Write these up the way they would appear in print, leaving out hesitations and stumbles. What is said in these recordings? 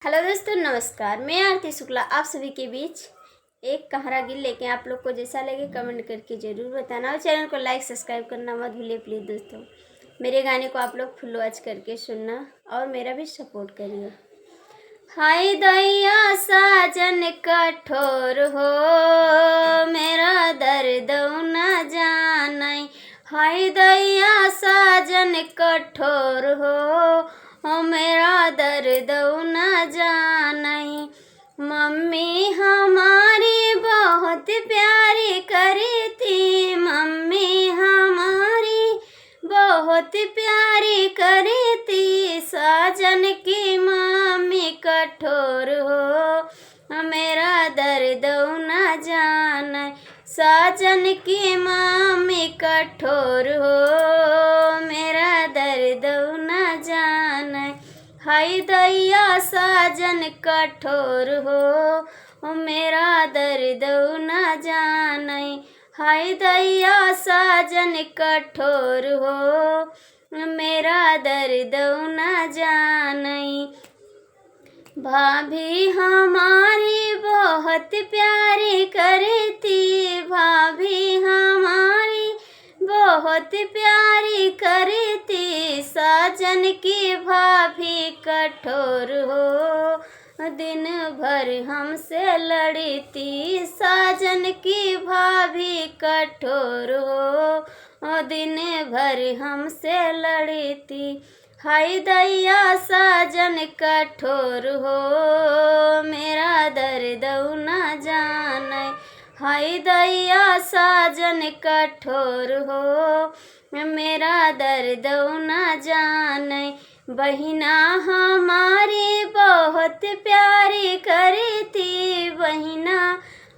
Hello दोस्तों, नमस्कार। मैं आरती शुक्ला आप सभी के बीच एक कहारा गिल लेके आप लोग को जैसा लगे कमेंट करके ज़रूर बताना और चैनल को लाइक सब्सक्राइब करना मत भूलिए प्लीज़ दोस्तों। मेरे गाने को आप लोग फुल वॉच करके सुनना और मेरा भी सपोर्ट करिए। हाय दैया साजन कठोर हो, मेरा दर्द न जानाई। हाय दैया साजन कठोर हो, मेरा दर्द न जानाई। मम्मी हमारी बहुत प्यारी करी थी, मम्मी हमारी बहुत प्यारी करी थी। साजन की मम्मी कठोर हो, मेरा दर्द न जाने। साजन की मम्मी कठोर हो, मेरा दर्द न जाने। हाय दैया साजन कठोर हो, मेरा दर्द न जाने। हाय दैया साजन कठोर हो, मेरा दर्द न जाने। भाभी हमारी बहुत प्यारी करी थी, भाभी हमारी बहुत प्यारी करी थी। साजन की भाभी कठोर हो, दिन भर हमसे लड़ी थी। साजन की भाभी कठोर हो, दिन भर हमसे लड़ी थी। हाय दैया साजन कठोर हो, मेरा दर्द न जाने। हाय दैया साजन कठोर हो, मेरा दर्द न जाने। बहिना हमारी बहुत प्यारी करी थी, बहिना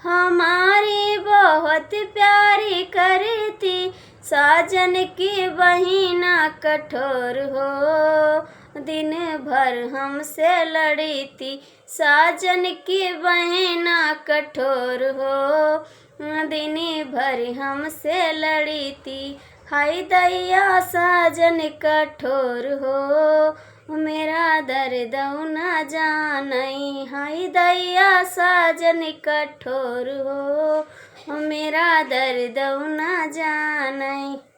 हमारी बहुत प्यारी करी थी। साजन की बहिना कठोर हो, दिन भर हमसे लड़ी थी। साजन की बहिना कठोर हो, दिन भर हमसे लड़ी थी। हाय दैया साजन कठोर हो, मेरा दर्द न जाने। हाय दैया साजन कठोर हो, मेरा दर्द न जाने।